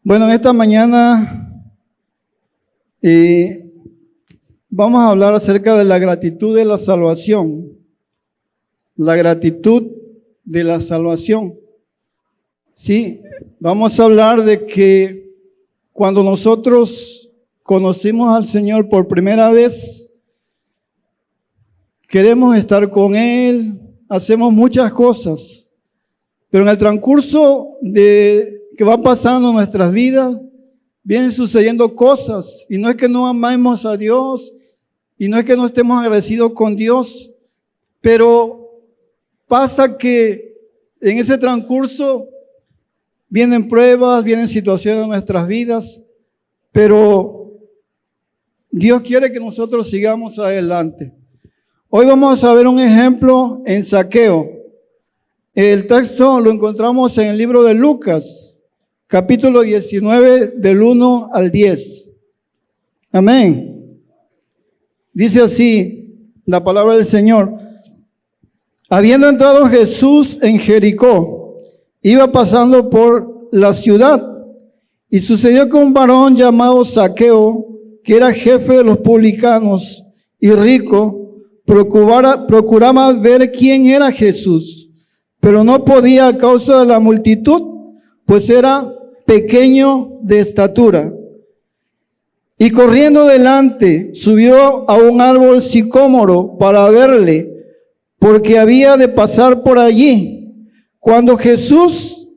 Bueno, en esta mañana vamos a hablar acerca de la gratitud de la salvación. La gratitud de la salvación. Sí, vamos a hablar de que cuando nosotros conocimos al Señor por primera vez, queremos estar con Él, hacemos muchas cosas, pero en el transcurso que va pasando en nuestras vidas, vienen sucediendo cosas, y no es que no amemos a Dios, y no es que no estemos agradecidos con Dios, pero pasa que en ese transcurso vienen pruebas, vienen situaciones en nuestras vidas, pero Dios quiere que nosotros sigamos adelante. Hoy vamos a ver un ejemplo en Zaqueo. El texto lo encontramos en el libro de Lucas, capítulo 19, del 1 al 10. Amén. Dice así la palabra del Señor. Habiendo entrado Jesús en Jericó, iba pasando por la ciudad, y sucedió que un varón llamado Zaqueo, que era jefe de los publicanos y rico, procuraba ver quién era Jesús, pero no podía a causa de la multitud, pues era pequeño de estatura. Y corriendo delante, subió a un árbol sicómoro para verle, porque había de pasar por allí. Cuando Jesús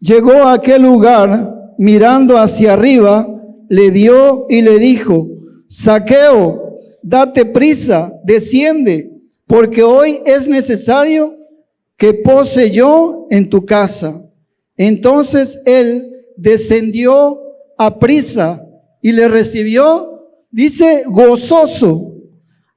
llegó a aquel lugar, mirando hacia arriba, le vio y le dijo: Zaqueo, date prisa, desciende, porque hoy es necesario que pose yo en tu casa. Entonces él descendió a prisa y le recibió, dice, gozoso.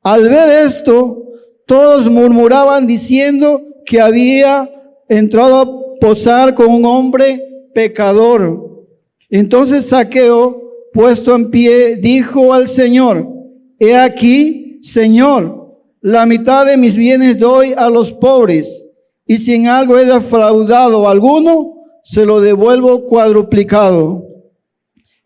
Al ver esto, todos murmuraban diciendo que había entrado a posar con un hombre pecador. Entonces Zaqueo, puesto en pie, dijo al Señor: He aquí, Señor, la mitad de mis bienes doy a los pobres, y si en algo he defraudado a alguno, se lo devuelvo cuadruplicado.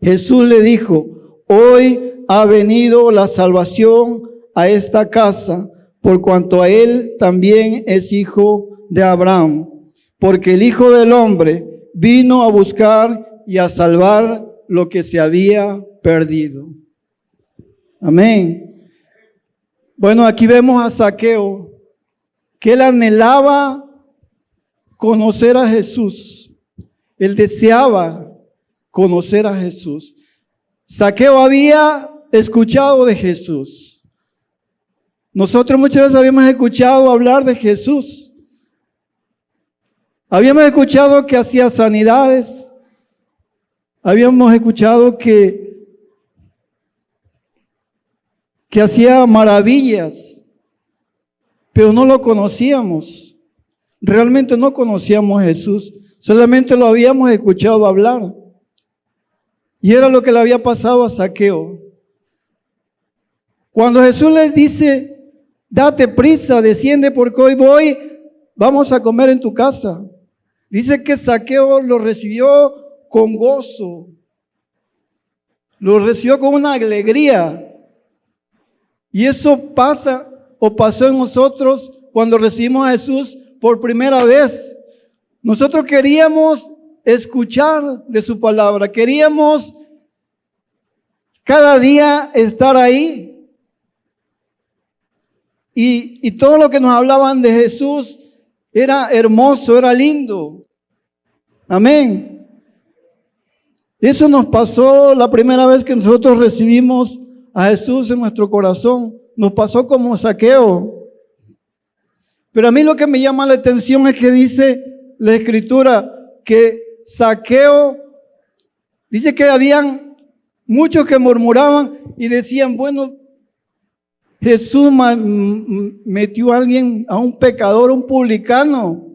Jesús le dijo: Hoy ha venido la salvación a esta casa, por cuanto a él también es hijo de Abraham, porque el Hijo del Hombre vino a buscar y a salvar lo que se había perdido. Amén. Bueno, aquí vemos a Zaqueo, que él anhelaba conocer a Jesús. Él deseaba conocer a Jesús. Zaqueo había escuchado de Jesús. Nosotros muchas veces habíamos escuchado hablar de Jesús. Habíamos escuchado que hacía sanidades. Habíamos escuchado que hacía maravillas, pero no lo conocíamos. Realmente no conocíamos a Jesús, solamente lo habíamos escuchado hablar. Y era lo que le había pasado a Zaqueo. Cuando Jesús le dice: date prisa, desciende, porque hoy vamos a comer en tu casa. Dice que Zaqueo lo recibió con gozo, lo recibió con una alegría. Y eso pasa o pasó en nosotros cuando recibimos a Jesús por primera vez. Nosotros queríamos escuchar de su palabra, queríamos cada día estar ahí. Y todo lo que nos hablaban de Jesús era hermoso, era lindo. Amén. Eso nos pasó la primera vez que nosotros recibimos a Jesús en nuestro corazón. Nos pasó como Zaqueo. Pero a mí lo que me llama la atención es que dice la Escritura que Zaqueo, dice que habían muchos que murmuraban y decían: bueno, Jesús metió a alguien, a un pecador, a un publicano.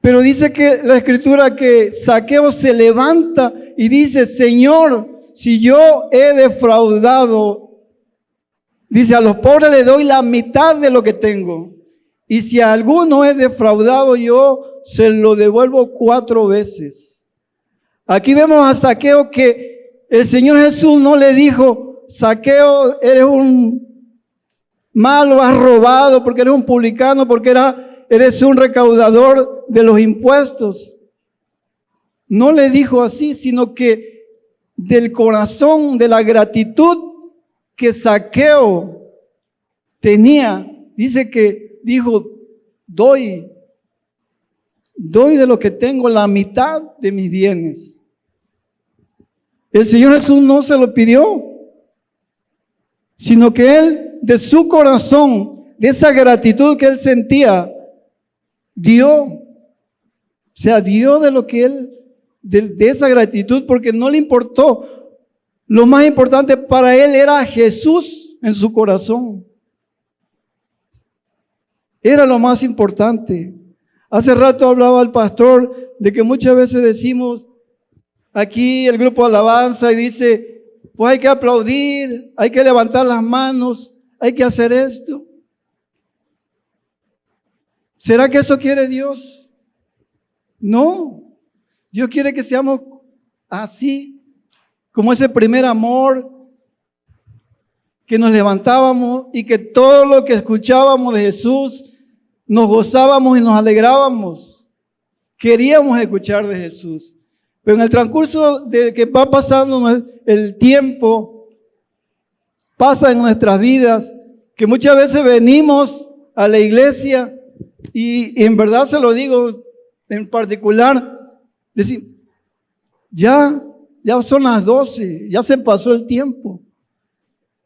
Pero dice que la Escritura que Zaqueo se levanta y dice: Señor, si yo he defraudado, dice, a los pobres le doy la mitad de lo que tengo. y si a alguno he defraudado, yo se lo devuelvo 4 veces. Aquí vemos a Zaqueo que el Señor Jesús no le dijo: Zaqueo, eres un malo, has robado, porque eres un publicano, porque eres un recaudador de los impuestos. No le dijo así, sino que del corazón, de la gratitud que Zaqueo tenía, dice que dijo: doy de lo que tengo, la mitad de mis bienes. El Señor Jesús no se lo pidió, sino que Él, de su corazón, de esa gratitud que Él sentía, dio. O sea, dio de lo que Él, de esa gratitud, porque no le importó. Lo más importante para Él era Jesús en su corazón. Era lo más importante. Hace rato hablaba el pastor de que muchas veces decimos, aquí el grupo de alabanza, y dice, pues hay que aplaudir, hay que levantar las manos, hay que hacer esto. ¿Será que eso quiere Dios? No. Dios quiere que seamos así, como ese primer amor, que nos levantábamos y que todo lo que escuchábamos de Jesús, nos gozábamos y nos alegrábamos. Queríamos escuchar de Jesús. Pero en el transcurso de que va pasando el tiempo, pasa en nuestras vidas, que muchas veces venimos a la iglesia y en verdad se lo digo en particular, decir, ya son las 12, ya se pasó el tiempo.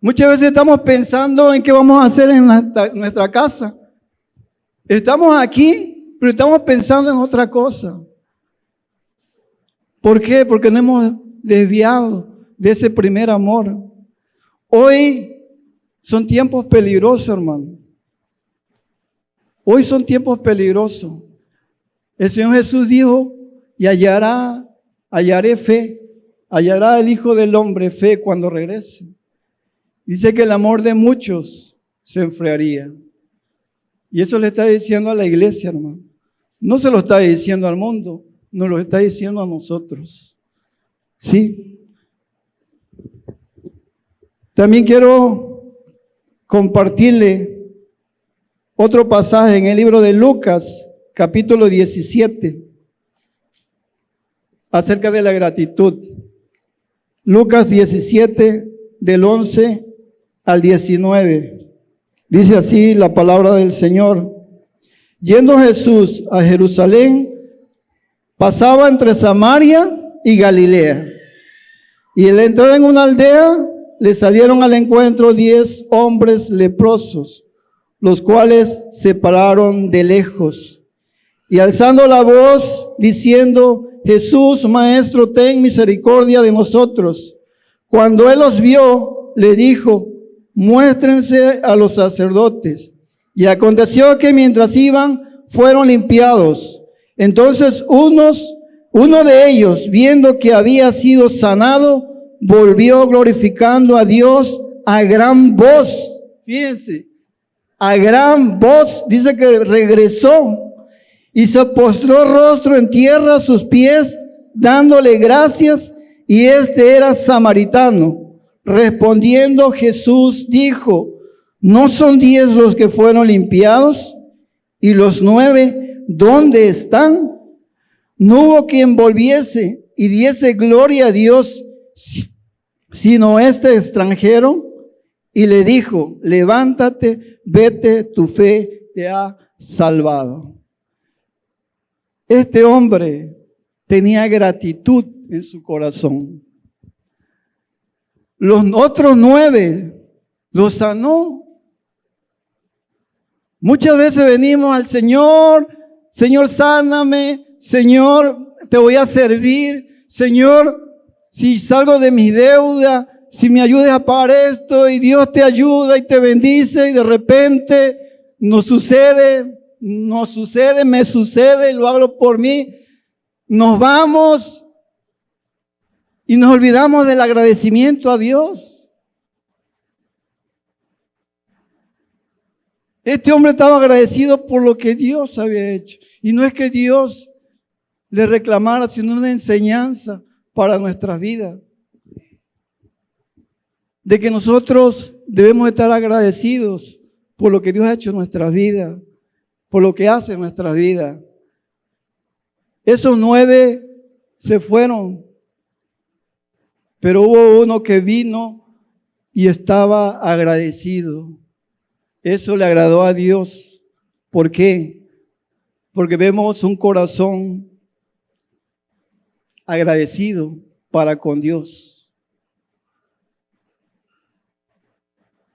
Muchas veces estamos pensando en qué vamos a hacer en nuestra casa. Estamos aquí, pero estamos pensando en otra cosa. ¿Por qué? Porque nos hemos desviado de ese primer amor. Hoy son tiempos peligrosos, hermano. Hoy son tiempos peligrosos. El Señor Jesús dijo, y hallaré fe, hallará el Hijo del Hombre fe cuando regrese. Dice que el amor de muchos se enfriaría. Y eso le está diciendo a la iglesia, hermano. No se lo está diciendo al mundo, nos lo está diciendo a nosotros. ¿Sí? También quiero compartirle otro pasaje en el libro de Lucas, capítulo 17, acerca de la gratitud. Lucas 17, del 11 al 19. Dice así la palabra del Señor. Yendo Jesús a Jerusalén, pasaba entre Samaria y Galilea. Y al entrar en una aldea, le salieron al encuentro 10 hombres leprosos, los cuales se pararon de lejos. Y alzando la voz, diciendo, Jesús, Maestro, ten misericordia de nosotros. Cuando él los vio, le dijo, muéstrense a los sacerdotes. Y aconteció que mientras iban, fueron limpiados. Entonces uno de ellos, viendo que había sido sanado, volvió glorificando a Dios a gran voz. Fíjense, a gran voz, dice que regresó y se postró rostro en tierra a sus pies, dándole gracias, y este era samaritano. Respondiendo Jesús dijo, ¿no son 10 los que fueron limpiados? ¿Y los 9 dónde están? No hubo quien volviese y diese gloria a Dios, sino este extranjero. Y le dijo, levántate, vete, tu fe te ha salvado. Este hombre tenía gratitud en su corazón. Los otros 9 los sanó. Muchas veces venimos al Señor, Señor, sáname, Señor, te voy a servir, Señor, si salgo de mis deudas, si me ayudes a pagar esto, y Dios te ayuda y te bendice, y de repente me sucede, y lo hablo por mí, nos vamos y nos olvidamos del agradecimiento a Dios. Este hombre estaba agradecido por lo que Dios había hecho. Y no es que Dios le reclamara, sino una enseñanza para nuestras vidas. De que nosotros debemos estar agradecidos por lo que Dios ha hecho en nuestras vidas, por lo que hace en nuestras vidas. Esos 9 se fueron, pero hubo uno que vino y estaba agradecido. Eso le agradó a Dios. ¿Por qué? Porque vemos un corazón agradecido para con Dios.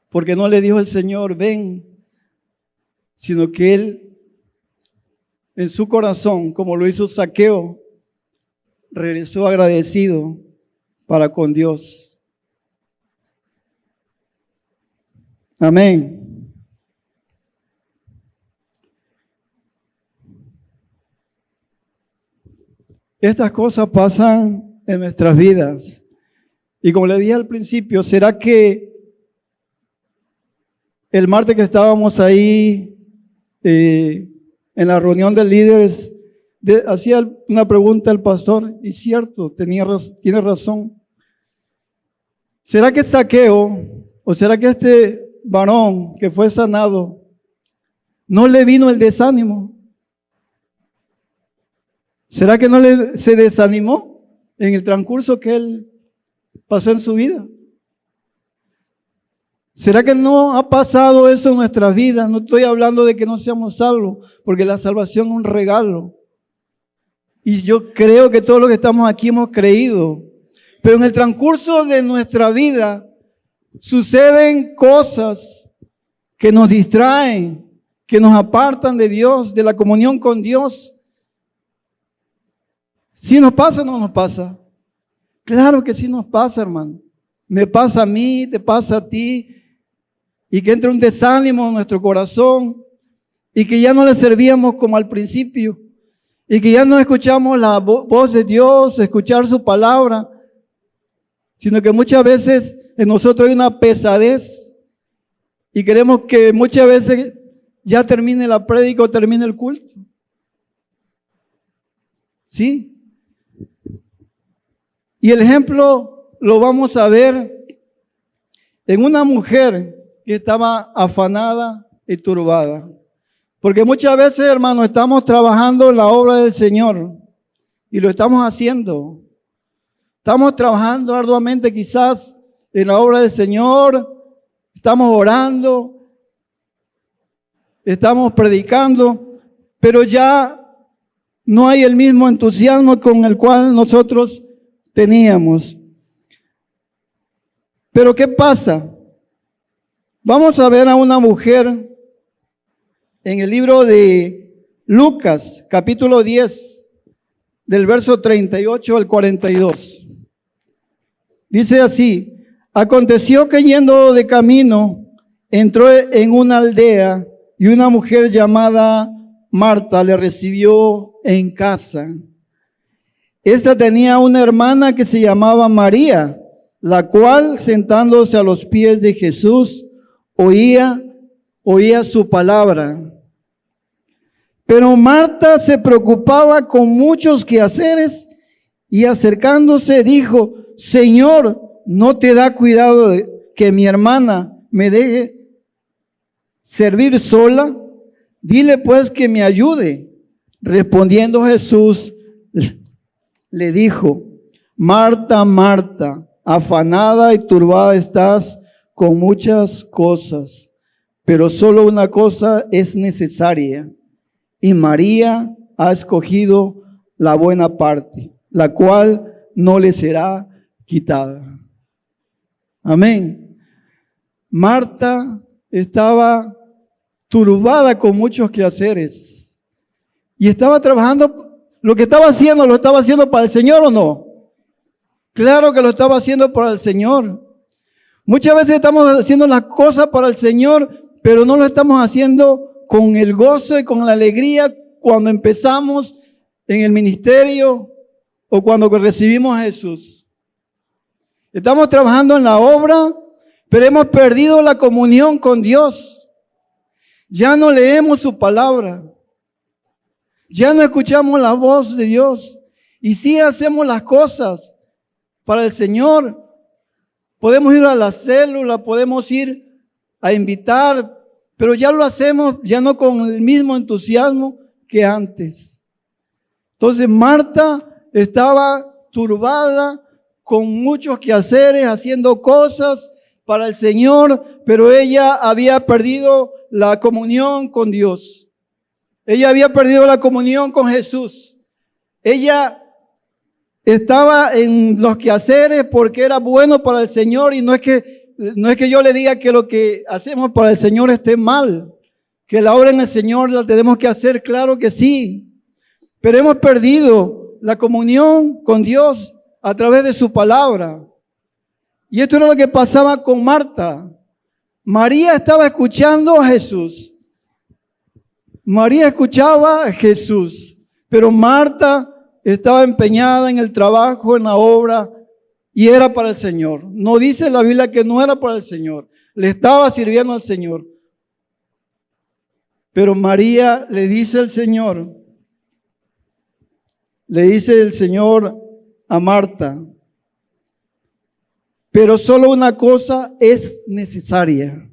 Porque no le dijo el Señor, ven, sino que él, en su corazón, como lo hizo Zaqueo, regresó agradecido para con Dios. Amén. Estas cosas pasan en nuestras vidas. Y como le dije al principio, ¿será que el martes que estábamos ahí en la reunión de líderes, hacía una pregunta al pastor, y cierto, tiene razón. ¿Será que Zaqueo, o será que este varón que fue sanado, no le vino el desánimo? ¿Será que no se desanimó en el transcurso que él pasó en su vida? ¿Será que no ha pasado eso en nuestras vidas? No estoy hablando de que no seamos salvos, porque la salvación es un regalo. Y yo creo que todos los que estamos aquí hemos creído. Pero en el transcurso de nuestra vida suceden cosas que nos distraen, que nos apartan de Dios, de la comunión con Dios. ¿Sí nos pasa o no nos pasa? Claro que sí nos pasa, hermano. Me pasa a mí, te pasa a ti. Y que entre un desánimo en nuestro corazón. Y que ya no le servíamos como al principio. Y que ya no escuchamos la voz de Dios, escuchar su palabra. Sino que muchas veces en nosotros hay una pesadez. Y queremos que muchas veces ya termine la prédica o termine el culto. ¿Sí? Y el ejemplo lo vamos a ver en una mujer que estaba afanada y turbada. Porque muchas veces, hermanos, estamos trabajando en la obra del Señor y lo estamos haciendo. Estamos trabajando arduamente quizás en la obra del Señor, estamos orando, estamos predicando, pero ya no hay el mismo entusiasmo con el cual nosotros teníamos. Pero ¿qué pasa? Vamos a ver a una mujer en el libro de Lucas, capítulo 10, del verso 38 al 42. Dice así: aconteció que yendo de camino, entró en una aldea y una mujer llamada Marta le recibió en casa. Esta tenía una hermana que se llamaba María, la cual, sentándose a los pies de Jesús, oía su palabra. Pero Marta se preocupaba con muchos quehaceres y acercándose dijo: Señor, ¿no te da cuidado de que mi hermana me deje servir sola? Dile pues que me ayude. Respondiendo Jesús, le dijo: Marta, Marta, afanada y turbada estás con muchas cosas, pero solo una cosa es necesaria, y María ha escogido la buena parte, la cual no le será quitada. Amén. Marta estaba turbada con muchos quehaceres y estaba trabajando. Lo que estaba haciendo, ¿lo estaba haciendo para el Señor o no? Claro que lo estaba haciendo para el Señor. Muchas veces estamos haciendo las cosas para el Señor, pero no lo estamos haciendo con el gozo y con la alegría cuando empezamos en el ministerio o cuando recibimos a Jesús. Estamos trabajando en la obra, pero hemos perdido la comunión con Dios. Ya no leemos su palabra. Ya no escuchamos la voz de Dios. Y sí hacemos las cosas para el Señor. Podemos ir a la célula, podemos ir a invitar, pero ya lo hacemos ya no con el mismo entusiasmo que antes. Entonces Marta estaba turbada con muchos quehaceres, haciendo cosas para el Señor, pero ella había perdido la comunión con Dios. Ella había perdido la comunión con Jesús. Ella estaba en los quehaceres porque era bueno para el Señor, y no es que yo le diga que lo que hacemos para el Señor esté mal, que la obra en el Señor la tenemos que hacer, claro que sí, pero hemos perdido la comunión con Dios a través de su palabra. Y esto era lo que pasaba con Marta. María estaba escuchando a Jesús. María escuchaba a Jesús, pero Marta estaba empeñada en el trabajo, en la obra, y era para el Señor. No dice la Biblia que no era para el Señor. Le estaba sirviendo al Señor. Pero María le dice al Señor, le dice el Señor a Marta, pero solo una cosa es necesaria.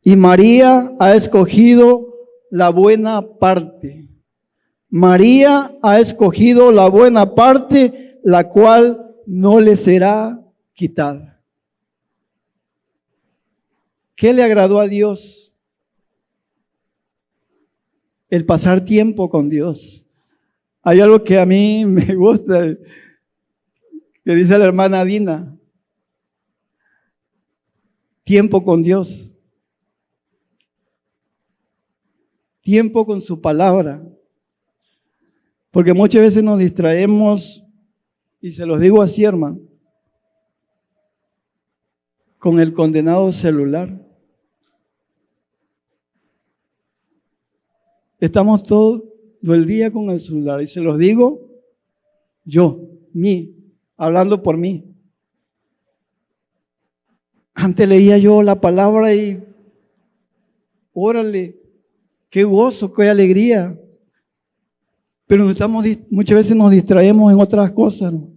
Y María ha escogido la buena parte. María ha escogido la buena parte, la cual no le será quitada. ¿Qué le agradó a Dios? El pasar tiempo con Dios. Hay algo que a mí me gusta, que dice la hermana Dina. Tiempo con Dios. Tiempo con su palabra. Porque muchas veces nos distraemos, y se los digo así, hermano, con el condenado celular. Estamos todo el día con el celular, y se los digo yo, hablando por mí. Antes leía yo la palabra y órale, qué gozo, qué alegría. Pero muchas veces nos distraemos en otras cosas, ¿no?,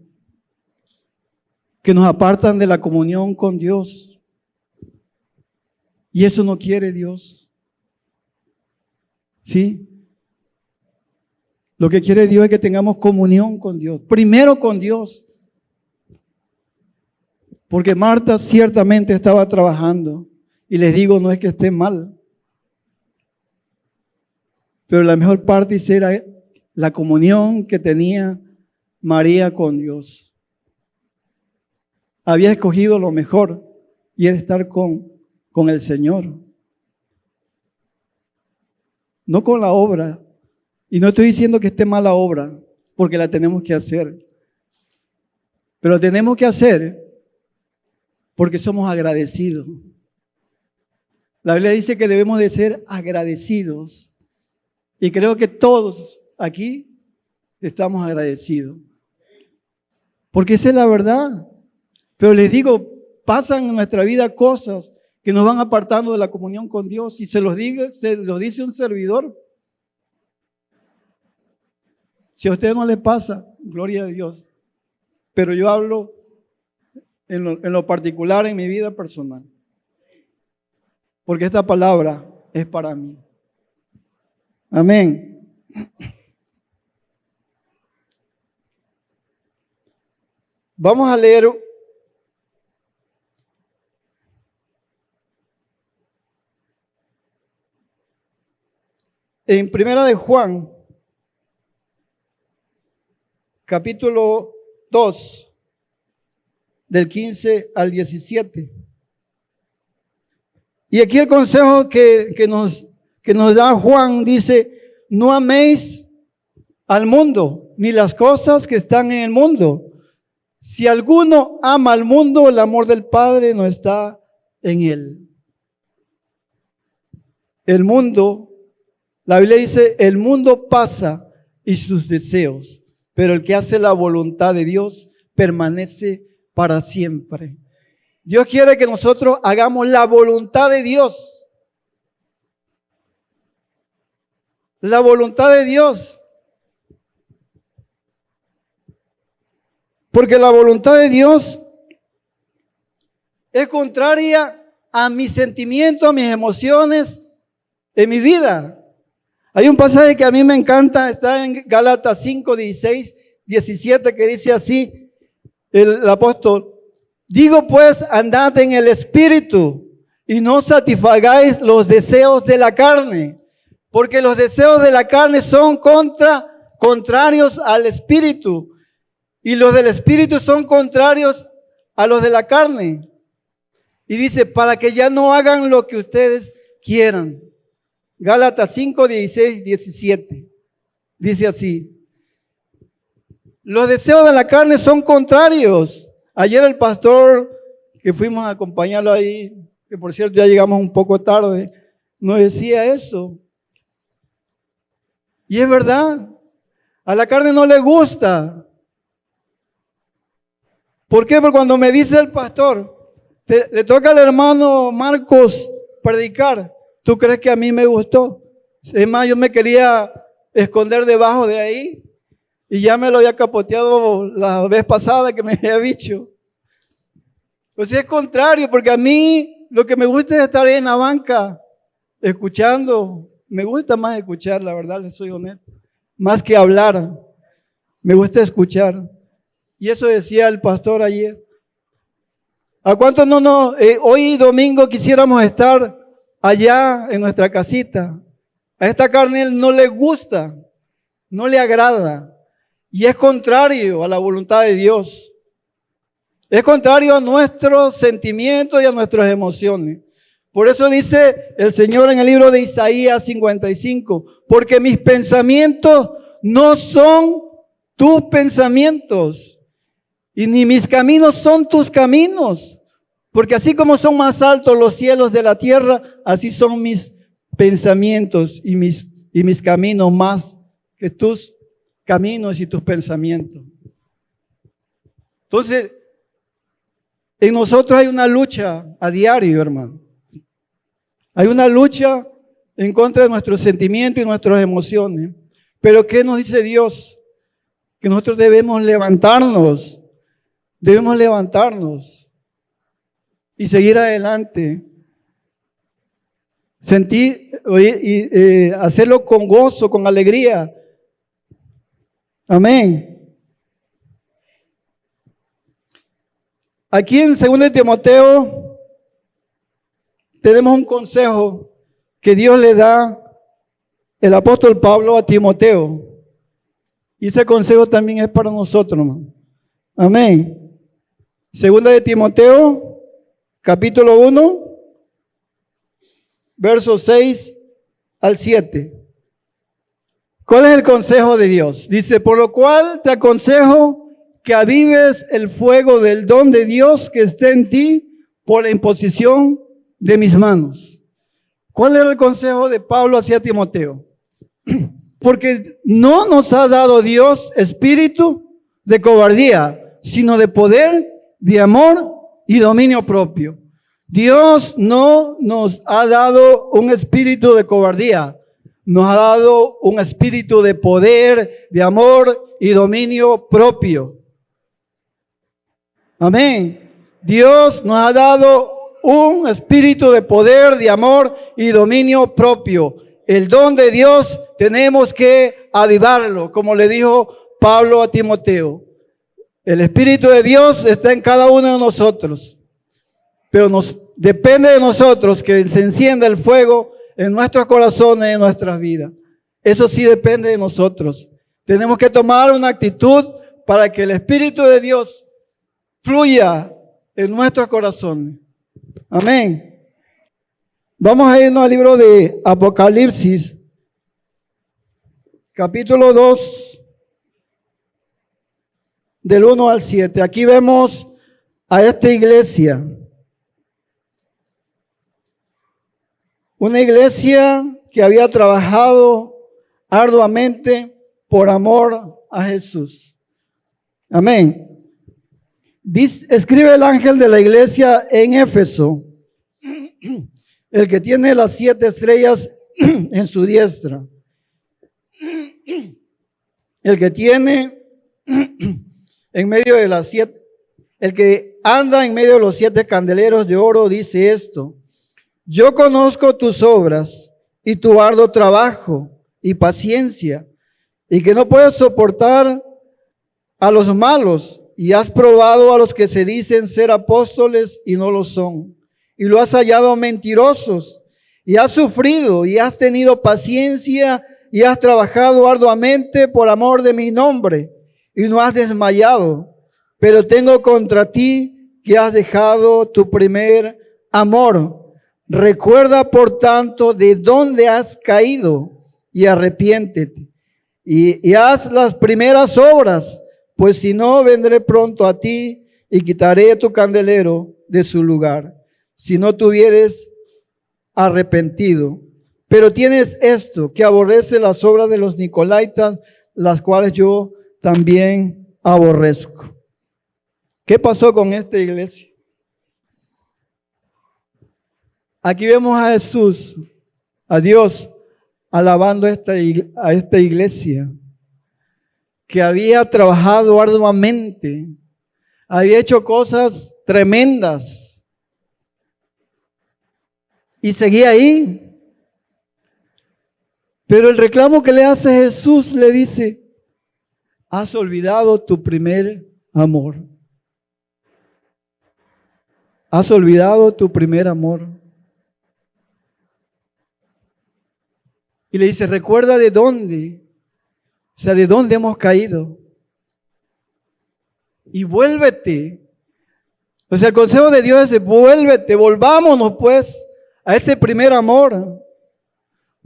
que nos apartan de la comunión con Dios. Y eso no quiere Dios. ¿Sí? Lo que quiere Dios es que tengamos comunión con Dios. Primero con Dios. Porque Marta ciertamente estaba trabajando. Y les digo, no es que esté mal. Pero la mejor parte era la comunión que tenía María con Dios. Había escogido lo mejor, y era estar con el Señor. No con la obra. Y no estoy diciendo que esté mal la obra, porque la tenemos que hacer. Pero la tenemos que hacer porque somos agradecidos. La Biblia dice que debemos de ser agradecidos. Y creo que todos aquí estamos agradecidos. Porque esa es la verdad. Pero les digo, pasan en nuestra vida cosas que nos van apartando de la comunión con Dios. Y se los dice un servidor. Si a usted no le pasa, gloria a Dios. Pero yo hablo en lo particular en mi vida personal. Porque esta palabra es para mí. Amén. Vamos a leer en Primera de Juan, capítulo 2, del 15 al 17. Y aquí el consejo que nos da Juan dice: no améis al mundo, ni las cosas que están en el mundo. Si alguno ama al mundo, el amor del Padre no está en él. El mundo, la Biblia dice, el mundo pasa y sus deseos, pero el que hace la voluntad de Dios permanece para siempre. Dios quiere que nosotros hagamos la voluntad de Dios. la voluntad de Dios. Porque la voluntad de Dios es contraria a mis sentimientos, a mis emociones, en mi vida. Hay un pasaje que a mí me encanta, está en Gálatas 5, 16, 17, que dice así, el apóstol: digo pues, andad en el Espíritu y no satisfagáis los deseos de la carne, porque los deseos de la carne son contrarios al Espíritu, y los del Espíritu son contrarios a los de la carne. Y dice, para que ya no hagan lo que ustedes quieran. Gálatas 5, 16, 17. Dice así: los deseos de la carne son contrarios. Ayer el pastor, que fuimos a acompañarlo ahí, que por cierto ya llegamos un poco tarde, nos decía eso. Y es verdad, a la carne no le gusta. ¿Por qué? Porque cuando me dice el pastor, le toca al hermano Marcos predicar, ¿tú crees que a mí me gustó? Es más, yo me quería esconder debajo de ahí y ya me lo había capoteado la vez pasada que me había dicho. Pues es contrario, porque a mí lo que me gusta es estar ahí en la banca escuchando. Me gusta más escuchar, la verdad, les soy honesto, más que hablar. Me gusta escuchar. Y eso decía el pastor ayer. ¿A cuántos hoy domingo quisiéramos estar allá en nuestra casita? A esta carne no le gusta, no le agrada. Y es contrario a la voluntad de Dios. Es contrario a nuestros sentimientos y a nuestras emociones. Por eso dice el Señor en el libro de Isaías 55, porque mis pensamientos no son tus pensamientos, y ni mis caminos son tus caminos. Porque así como son más altos los cielos de la tierra, así son mis pensamientos y mis caminos más que tus caminos y tus pensamientos. Entonces, en nosotros hay una lucha a diario, hermano. Hay una lucha en contra de nuestros sentimientos y nuestras emociones. Pero ¿qué nos dice Dios? Que nosotros debemos levantarnos. Debemos levantarnos y seguir adelante. Sentir y hacerlo con gozo, con alegría. Amén. Aquí en 2 Timoteo tenemos un consejo que Dios le da el apóstol Pablo a Timoteo. Y ese consejo también es para nosotros, hermano. Amén. 2 Timoteo, capítulo 1, versos 6 al 7. ¿Cuál es el consejo de Dios? Dice, por lo cual te aconsejo que avives el fuego del don de Dios que esté en ti por la imposición de mis manos. ¿Cuál era el consejo de Pablo hacia Timoteo? Porque no nos ha dado Dios espíritu de cobardía, sino de poder, de amor y dominio propio. Dios no nos ha dado un espíritu de cobardía, nos ha dado un espíritu de poder, de amor y dominio propio. Amén. Dios nos ha dado un espíritu de poder, de amor y dominio propio. El don de Dios tenemos que avivarlo, como le dijo Pablo a Timoteo. El Espíritu de Dios está en cada uno de nosotros, pero depende de nosotros que se encienda el fuego en nuestros corazones, en nuestras vidas. Eso sí depende de nosotros. Tenemos que tomar una actitud para que el Espíritu de Dios fluya en nuestros corazones. Amén. Vamos a irnos al libro de Apocalipsis, capítulo 2. Del 1 al 7. Aquí vemos a esta iglesia. Una iglesia que había trabajado arduamente por amor a Jesús. Amén. Escribe el ángel de la iglesia en Éfeso, el que tiene las 7 estrellas en su diestra. El que tiene en medio de las siete, el que anda en medio de los 7 candeleros de oro dice esto: yo conozco tus obras y tu arduo trabajo y paciencia, y que no puedes soportar a los malos, y has probado a los que se dicen ser apóstoles y no lo son, y lo has hallado mentirosos, y has sufrido y has tenido paciencia y has trabajado arduamente por amor de mi nombre, y no has desmayado. Pero tengo contra ti que has dejado tu primer amor. Recuerda, por tanto, de dónde has caído y arrepiéntete. Y haz las primeras obras, pues si no, vendré pronto a ti y quitaré tu candelero de su lugar, si no te hubieres arrepentido. Pero tienes esto, que aborrece las obras de los nicolaitas, las cuales yo también aborrezco. ¿Qué pasó con esta iglesia? Aquí vemos a Jesús, a Dios, alabando a esta iglesia que había trabajado arduamente, había hecho cosas tremendas y seguía ahí. Pero el reclamo que le hace Jesús le dice: has olvidado tu primer amor. Has olvidado tu primer amor. Y le dice: recuerda de dónde, o sea, de dónde hemos caído. Y vuélvete. O sea, el consejo de Dios es: vuélvete, volvámonos pues a ese primer amor.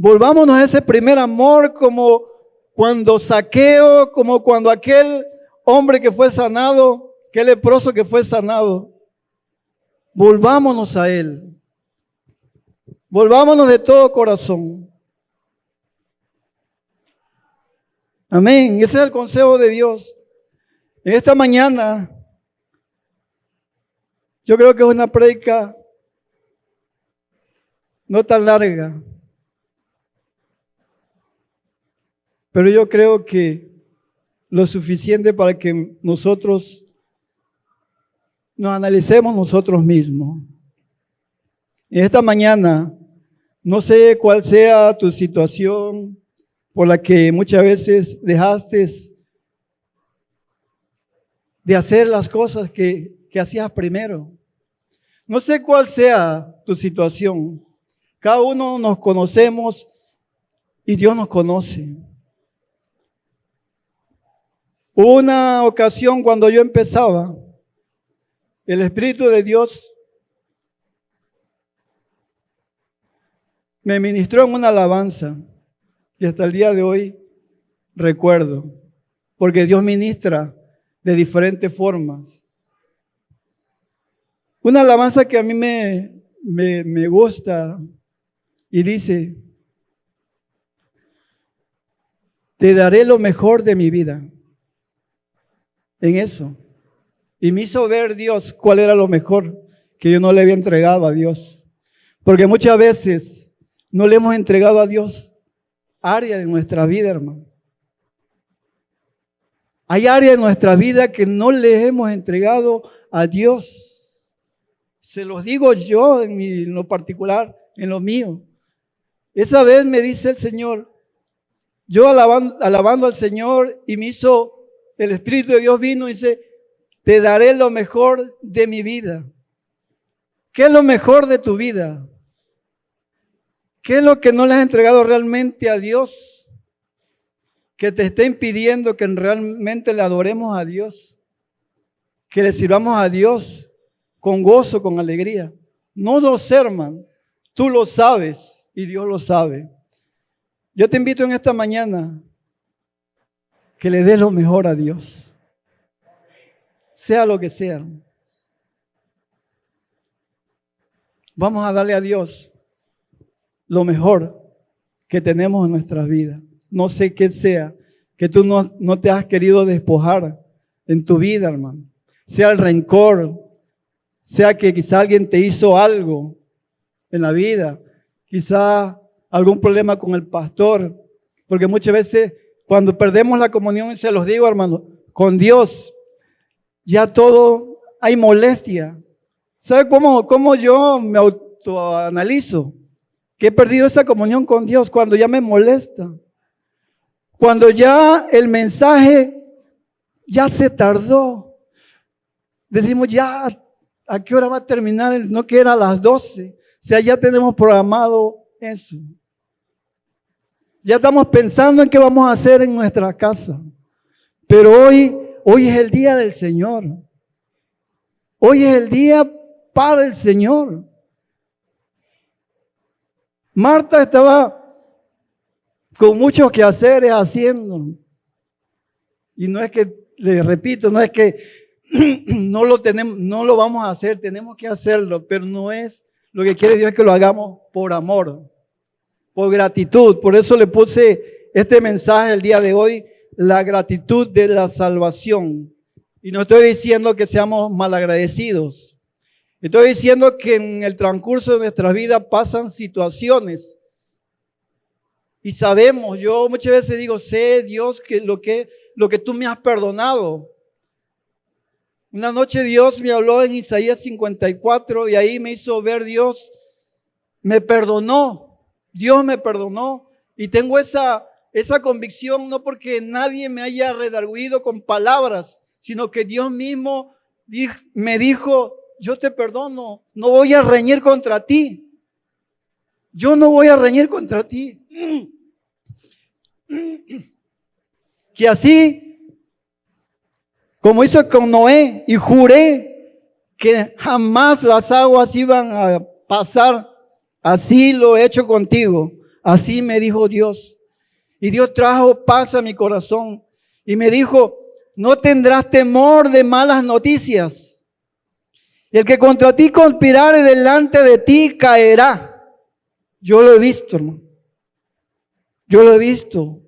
Volvámonos a ese primer amor, como cuando Zaqueo, como cuando aquel hombre que fue sanado, aquel leproso que fue sanado. Volvámonos a Él. Volvámonos de todo corazón. Amén. Ese es el consejo de Dios. En esta mañana, yo creo que es una prédica no tan larga, pero yo creo que lo suficiente para que nosotros nos analicemos nosotros mismos. En esta mañana, no sé cuál sea tu situación por la que muchas veces dejaste de hacer las cosas que hacías primero. No sé cuál sea tu situación. Cada uno nos conocemos y Dios nos conoce. Hubo una ocasión cuando yo empezaba, el Espíritu de Dios me ministró en una alabanza y hasta el día de hoy recuerdo, porque Dios ministra de diferentes formas. Una alabanza que a mí me gusta y dice: te daré lo mejor de mi vida. En eso. Y me hizo ver Dios cuál era lo mejor que yo no le había entregado a Dios. Porque muchas veces no le hemos entregado a Dios áreas de nuestra vida, hermano. Hay áreas de nuestra vida que no le hemos entregado a Dios. Se los digo yo en lo particular, en lo mío. Esa vez me dice el Señor, yo alabando al Señor, y me hizo, el Espíritu de Dios vino y dice: te daré lo mejor de mi vida. ¿Qué es lo mejor de tu vida? ¿Qué es lo que no le has entregado realmente a Dios? Que te está impidiendo que realmente le adoremos a Dios. Que le sirvamos a Dios con gozo, con alegría. No lo sé, hermano. Tú lo sabes y Dios lo sabe. Yo te invito en esta mañana que le des lo mejor a Dios. Sea lo que sea. Vamos a darle a Dios lo mejor que tenemos en nuestras vidas. No sé qué sea, que tú no te has querido despojar en tu vida, hermano. Sea el rencor, sea que quizá alguien te hizo algo en la vida, quizá algún problema con el pastor, porque muchas veces Cuando perdemos la comunión, y se los digo, hermano, con Dios, ya todo hay molestia. ¿Sabe cómo yo me autoanalizo? Que he perdido esa comunión con Dios cuando ya me molesta. Cuando ya el mensaje ya se tardó. Decimos ya, ¿a qué hora va a terminar? No que era a las 12. O sea, ya tenemos programado eso. Ya estamos pensando en qué vamos a hacer en nuestra casa. Pero hoy es el día del Señor. Hoy es el día para el Señor. Marta estaba con muchos quehaceres haciendo. Y no es que, le repito, no es que no lo vamos a hacer, tenemos que hacerlo, pero no es lo que quiere Dios que lo hagamos por amor, por gratitud. Por eso le puse este mensaje el día de hoy, la gratitud de la salvación. Y no estoy diciendo que seamos malagradecidos. Estoy diciendo que en el transcurso de nuestra vida pasan situaciones. Y sabemos, yo muchas veces digo, sé Dios que lo que tú me has perdonado. Una noche Dios me habló en Isaías 54 y ahí me hizo ver Dios, me perdonó, Dios me perdonó. Y tengo esa convicción no porque nadie me haya redarguido con palabras, sino que Dios mismo me dijo, yo te perdono, no voy a reñir contra ti. Yo no voy a reñir contra ti. Que así como hizo con Noé, y juré que jamás las aguas iban a pasar, así lo he hecho contigo. Así me dijo Dios. Y Dios trajo paz a mi corazón. Y me dijo, no tendrás temor de malas noticias. Y el que contra ti conspirare delante de ti caerá. Yo lo he visto, hermano. Yo lo he visto.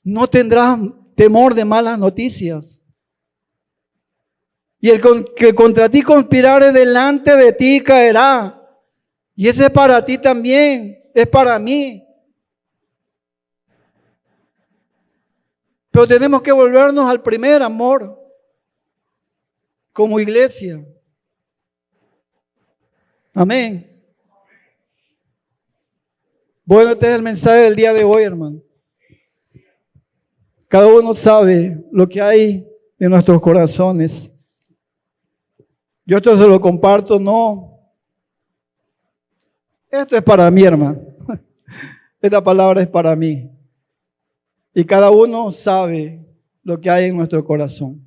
No tendrás temor de malas noticias. Y el que contra ti conspirare delante de ti caerá. Y ese es para ti también, es para mí. Pero tenemos que volvernos al primer amor como iglesia. Amén. Bueno, este es el mensaje del día de hoy, hermano. Cada uno sabe lo que hay en nuestros corazones. Yo esto se lo comparto, no. Esto es para mí, hermano. Esta palabra es para mí. Y cada uno sabe lo que hay en nuestro corazón.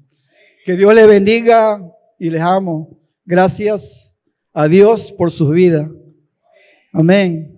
Que Dios les bendiga y les amo. Gracias a Dios por sus vidas. Amén.